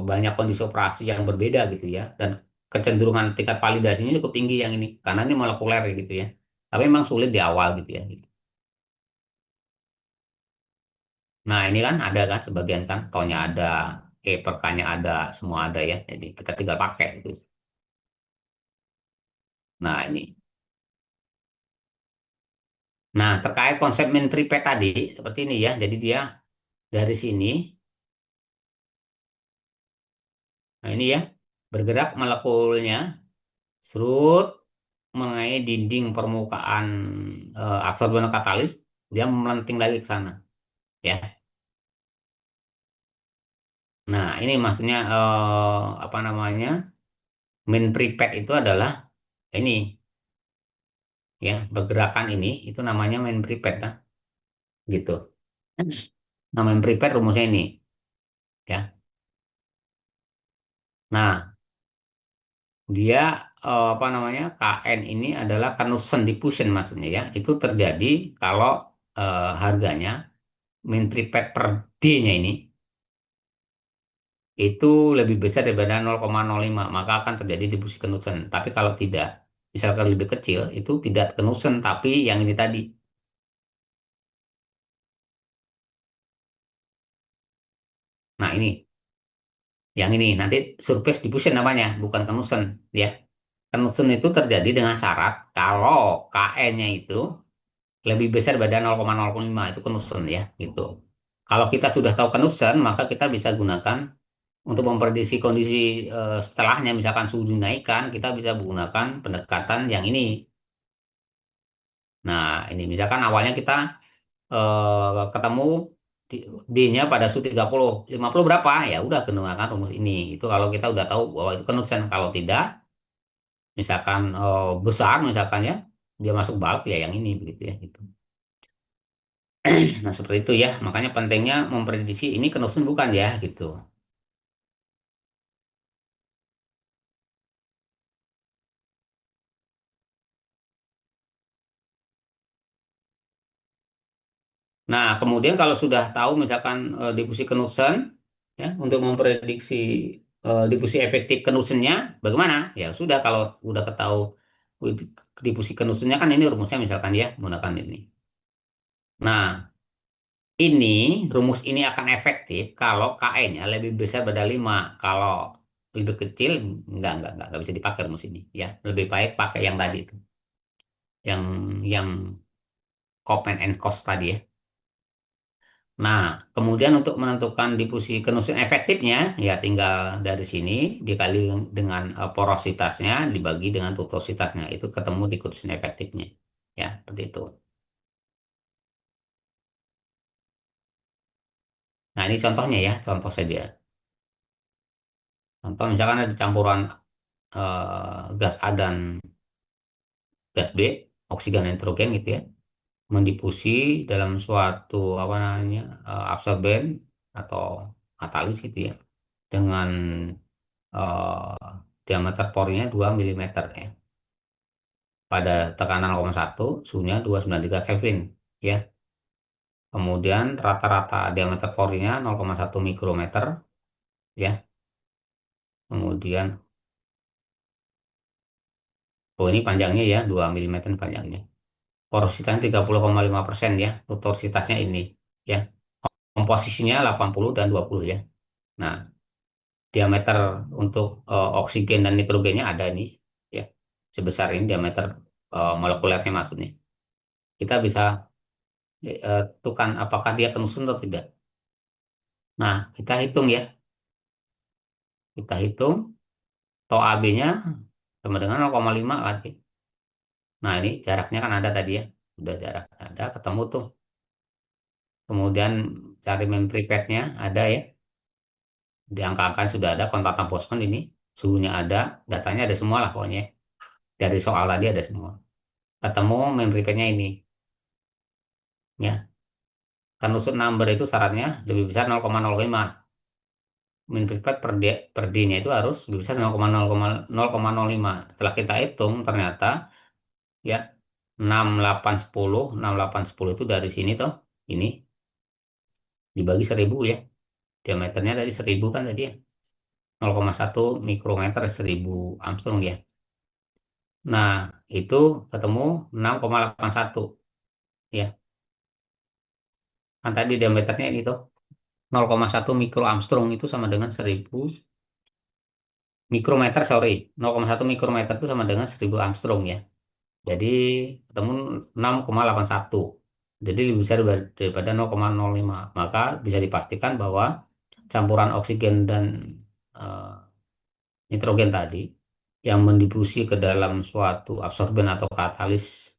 banyak kondisi operasi yang berbeda gitu ya, dan kecenderungan tingkat validasinya cukup tinggi yang ini karena ini molekuler gitu ya. Tapi memang sulit di awal gitu ya. Gitu. Nah ini kan ada kan sebagian kan, taunya ada, perkanya ada, semua ada ya. Jadi kita tinggal pakai gitu. Nah ini. Nah terkait konsep main prepaid tadi seperti ini ya. Jadi dia dari sini, nah ini ya, bergerak molekulnya, serut mengenai dinding permukaan absorben katalis, dia melenting lagi ke sana ya. Nah ini maksudnya apa namanya, main prepaid itu adalah ini ya, pergerakan ini itu namanya main prepaid nah, gitu. Nah main prepaid rumusnya ini ya. Nah dia apa namanya, KN ini adalah Knudsen diffusion maksudnya ya. Itu terjadi kalau harganya main prepaid per D-nya ini itu lebih besar daripada 0,05, maka akan terjadi diffusi Knudsen. Tapi kalau tidak, misalkan lebih kecil, itu tidak Knudsen, tapi yang ini tadi. Nah ini, yang ini nanti surface diffusion namanya, bukan Knudsen ya. Knudsen itu terjadi dengan syarat kalau KN-nya itu lebih besar daripada 0,05, itu Knudsen ya gitu. Kalau kita sudah tahu Knudsen, maka kita bisa gunakan untuk memprediksi kondisi setelahnya, misalkan suhu dinaikkan, kita bisa menggunakan pendekatan yang ini. Nah, ini misalkan awalnya kita ketemu D-nya pada suhu 30, 50 berapa? Ya udah gunakan rumus ini. Itu kalau kita udah tahu bahwa itu Knudsen. Kalau tidak, misalkan besar misalkan ya, dia masuk bulk ya yang ini begitu ya gitu. Nah, seperti itu ya. Makanya pentingnya memprediksi ini Knudsen bukan ya gitu. Nah, kemudian kalau sudah tahu misalkan difusi Knudsen ya, untuk memprediksi difusi efektif Knudsennya bagaimana? Ya sudah, kalau udah ketahui difusi Knudsennya kan ini rumusnya misalkan ya menggunakan ini. Nah, ini rumus ini akan efektif kalau KN-nya lebih besar pada 5. Kalau lebih kecil enggak bisa dipakai rumus ini ya. Lebih baik pakai yang tadi itu. Yang Copen and Cost tadi ya. Nah, kemudian untuk menentukan difusi Knudsen efektifnya, ya tinggal dari sini dikali dengan porositasnya dibagi dengan tutuositasnya. Itu ketemu di Knudsen efektifnya. Ya, seperti itu. Nah, ini contohnya ya, contoh saja. Contoh misalkan ada campuran gas A dan gas B, oksigen nitrogen gitu ya, mendifusi dalam suatu apa namanya, absorben atau katalis gitu ya, dengan diameter pornya 2 milimeter ya. Pada tekanan 0,1, suhunya 293 Kelvin ya. Kemudian rata-rata diameter pornya 0,1 mikrometer ya. Kemudian, oh ini panjangnya ya 2 milimeter panjangnya. Porositasnya 30,5% ya. Torsitasnya ini ya. Komposisinya 80 dan 20 ya. Nah, diameter untuk oksigen dan nitrogennya ada nih ya. Sebesar ini diameter molekulernya maksudnya. Kita bisa tentukan apakah dia tungsten atau tidak. Nah, kita hitung ya. Kita hitung tau AB-nya sama dengan 0,5 lagi. Nah, ini jaraknya kan ada tadi ya. Udah jarak ada, ketemu tuh. Kemudian cari memory prepaid-nya ada ya. Di angka-angka sudah ada, kontak postman ini. Suhunya ada, datanya ada semua lah pokoknya. Dari soal tadi ada semua. Ketemu memory prepaid-nya ini. Ya. Kan usut number itu syaratnya lebih besar 0,05. Min preferred per D-nya itu harus lebih besar 0,05. Setelah kita hitung ternyata ya 6810 itu dari sini toh ini dibagi 1000 ya. Diameternya tadi 1000 kan tadi ya. 0,1 mikrometer 1000 Armstrong ya. Nah, itu ketemu 6,81 ya. Kan tadi diameternya ini tuh 0,1 mikro Armstrong itu sama dengan 1000 mikrometer, sorry. 0,1 mikrometer itu sama dengan 1000 Armstrong ya. Jadi ketemu 6,81. Jadi lebih besar daripada 0,05. Maka bisa dipastikan bahwa campuran oksigen dan eh, nitrogen tadi yang mendifusi ke dalam suatu absorben atau katalis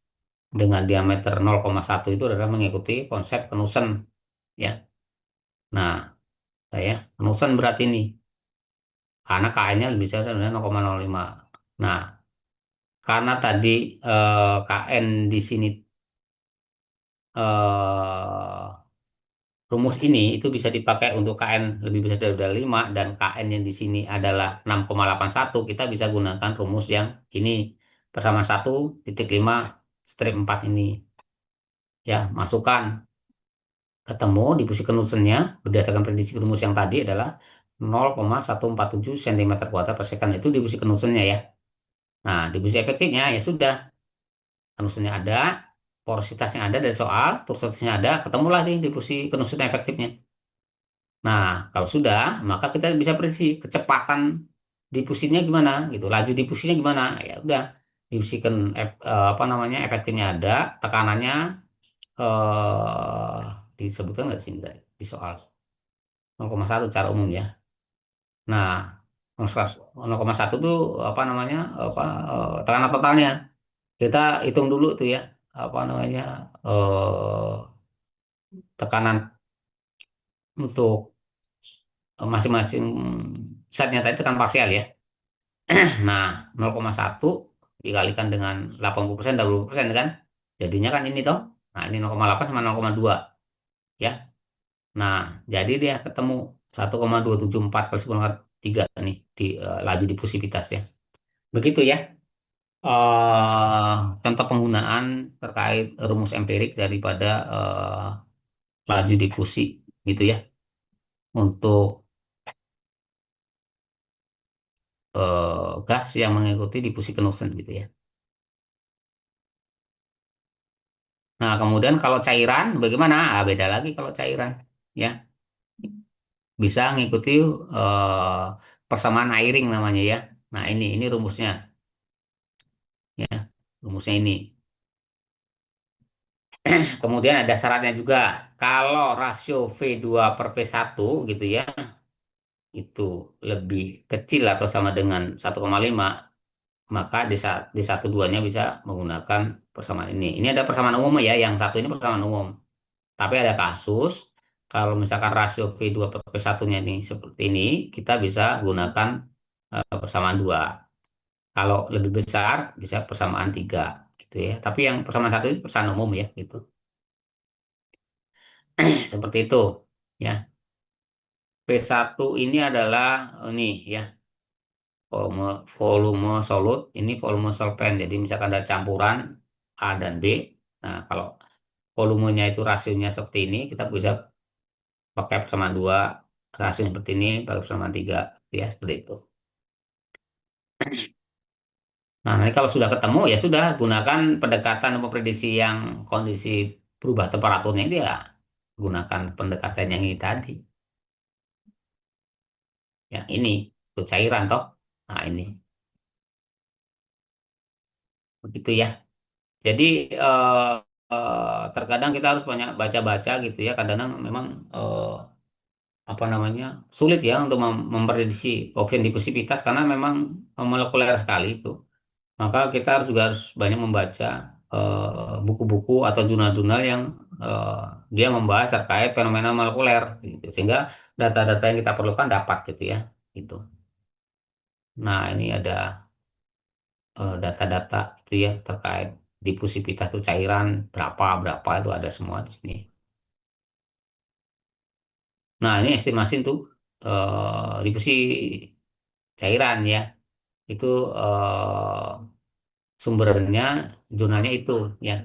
dengan diameter 0,1 itu adalah mengikuti konsep Knudsen ya. Nah, saya Knudsen berat ini karena KN-nya lebih besar dari 0,05. Nah, karena tadi KN di sini eh, rumus ini itu bisa dipakai untuk KN lebih besar dari 5 dan KN yang di sini adalah 6,81, kita bisa gunakan rumus yang ini bersama 1,5 strip 4 ini. Ya, masukkan ketemu diffusi Knudsennya berdasarkan prediksi rumus yang tadi adalah 0,147 cm kuadrat per second itu diffusi Knudsennya ya. Nah, diffusi efektifnya ya sudah, Knudsennya ada, porositasnya ada dari soal, porositasnya ada, ketemulah nih diffusi Knudsen efektifnya. Nah, kalau sudah, maka kita bisa prediksi kecepatan difusinya gimana gitu, laju difusinya gimana. Ya udah, difusikan apa namanya efektifnya ada, tekanannya eh disebutkan nggak di sini tadi di soal 0,1 cara umum ya. Nah, 0,1 itu apa namanya apa tekanan totalnya. Kita hitung dulu tuh ya apa namanya tekanan untuk masing-masing zatnya tadi tekan parsial ya. Nah, 0,1 dikalikan dengan 80% 20% kan. Jadinya kan ini toh. Nah, ini 0,8 sama 0,2 ya. Nah, jadi dia ketemu 1,274 kali 10 3 nih di laju difusivitas ya. Begitu ya. Contoh penggunaan terkait rumus empirik daripada laju difusi gitu ya untuk gas yang mengikuti difusi Knudsen gitu ya. Nah, kemudian kalau cairan bagaimana? Ah, beda lagi kalau cairan ya. Bisa ngikuti eh, persamaan Eyring namanya ya. Nah, ini rumusnya ya. Rumusnya ini. Kemudian ada syaratnya juga. Kalau rasio V2/V1 gitu ya, itu lebih kecil atau sama dengan 1,5, maka di satu duanya bisa menggunakan persamaan ini. Ini ada persamaan umum ya, yang satu ini persamaan umum. Tapi ada kasus kalau misalkan rasio V2/V1-nya ini seperti ini, kita bisa gunakan persamaan dua. Kalau lebih besar bisa persamaan tiga gitu ya. Tapi yang persamaan satu itu persamaan umum ya gitu. Seperti itu ya. P1 ini adalah ini ya volume solut, ini volume solvent. Jadi misalkan ada campuran A dan B. Nah, kalau volumenya itu rasionya seperti ini, kita bisa pakai persamaan dua, rasio seperti ini, pakai persamaan tiga, ya seperti itu. Nah, nanti kalau sudah ketemu ya sudah gunakan pendekatan atau prediksi yang kondisi berubah temperaturnya itu ya gunakan pendekatan yang ini tadi. Ya ini itu cairan toh. Nah, ini begitu ya. Jadi eh, terkadang kita harus banyak baca-baca gitu ya. Kadang-kadang memang apa namanya sulit ya untuk memprediksi koefisien diffusivitas karena memang molekuler sekali itu. Maka kita juga harus banyak membaca buku-buku atau jurnal-jurnal yang eh, dia membahas terkait fenomena molekuler gitu. Sehingga data-data yang kita perlukan dapat gitu ya. Gitu. Nah, ini ada data-data itu ya terkait difusivitas itu cairan berapa berapa itu ada semua di sini. Nah, ini estimasi untuk difusi cairan ya. Itu sumbernya jurnalnya itu ya.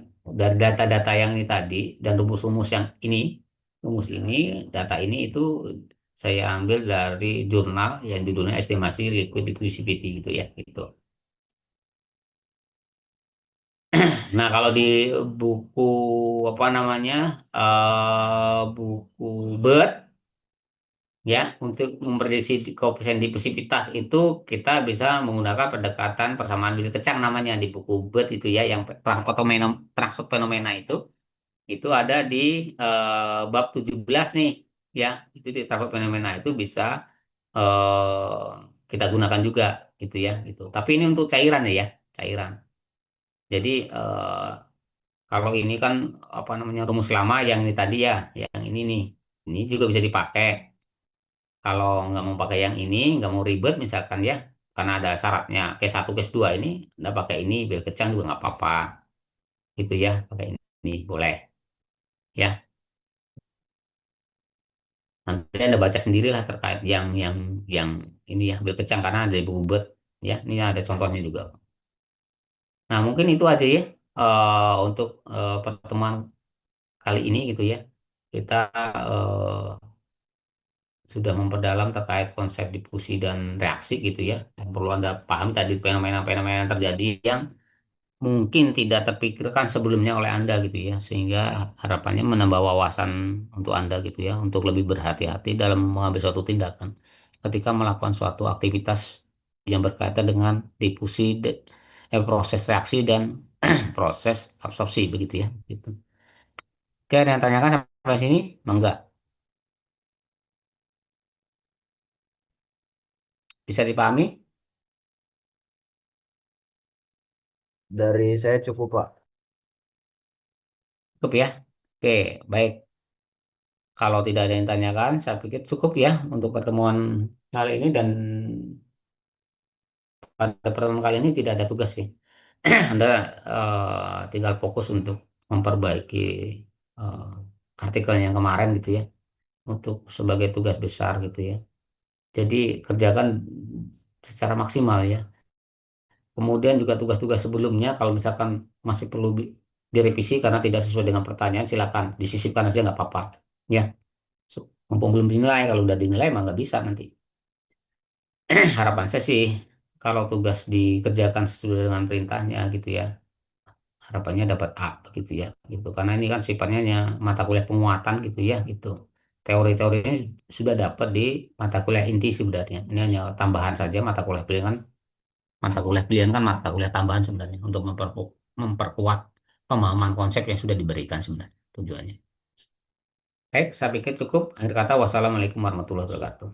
Dari data-data yang ini tadi dan rumus-rumus yang ini, rumus ini, data ini itu saya ambil dari jurnal yang judulnya estimasi liquid diffusivity gitu ya, gitu. Nah, kalau di buku apa namanya, buku BERT ya, untuk memprediksi koefisien diffusivitas itu kita bisa menggunakan pendekatan persamaan bilik kecang namanya di buku BERT itu ya, yang transfer fenomena itu ada di bab 17 nih ya. Itu di transfer fenomena itu bisa kita gunakan juga gitu ya, gitu. Tapi ini untuk cairan ya, cairan. Jadi kalau ini kan apa namanya, rumus lama yang ini tadi ya, yang ini nih, ini juga bisa dipakai. Kalau nggak mau pakai yang ini, nggak mau ribet misalkan ya, karena ada syaratnya case 1 case 2 ini, nggak pakai ini, biar kecang juga nggak apa-apa, gitu ya, pakai ini boleh ya. Nanti Anda baca sendirilah terkait yang ini ya, bil kecang karena ada di buku buat ya. Ini ada contohnya juga. Nah, mungkin itu aja ya untuk pertemuan kali ini gitu ya. Kita sudah memperdalam terkait konsep difusi dan reaksi gitu ya. Yang perlu Anda pahami tadi fenomena-fenomena yang terjadi yang mungkin tidak terpikirkan sebelumnya oleh Anda gitu ya, sehingga harapannya menambah wawasan untuk Anda gitu ya, untuk lebih berhati-hati dalam mengambil suatu tindakan ketika melakukan suatu aktivitas yang berkaitan dengan proses reaksi dan proses absorpsi begitu ya gitu. Oke, ada yang tanyakan sampai sini? Mangga, bisa dipahami? Dari saya cukup, Pak. Cukup ya. Oke, baik. Kalau tidak ada yang tanyakan, saya pikir cukup ya untuk pertemuan kali ini, dan pada pertemuan kali ini tidak ada tugas sih. Anda tinggal fokus untuk memperbaiki eh, artikel yang kemarin gitu ya, untuk sebagai tugas besar gitu ya. Jadi kerjakan secara maksimal ya. Kemudian juga tugas-tugas sebelumnya kalau misalkan masih perlu direvisi karena tidak sesuai dengan pertanyaan, silakan disisipkan aja nggak apa-apa. Ya, mumpung belum dinilai, kalau udah dinilai mah nggak bisa nanti. Harapan saya sih kalau tugas dikerjakan sesuai dengan perintahnya gitu ya, harapannya dapat A gitu ya, gitu, karena ini kan sifatnya hanya mata kuliah penguatan gitu ya, gitu. Teori-teorinya sudah dapat di mata kuliah inti sebenarnya, ini hanya tambahan saja. Mata kuliah pilihan kan, mata kuliah pilihan kan mata kuliah tambahan sebenarnya untuk memperkuat pemahaman konsep yang sudah diberikan sebenarnya tujuannya. Baik, saya pikir cukup. Akhir kata, wassalamualaikum warahmatullahi wabarakatuh.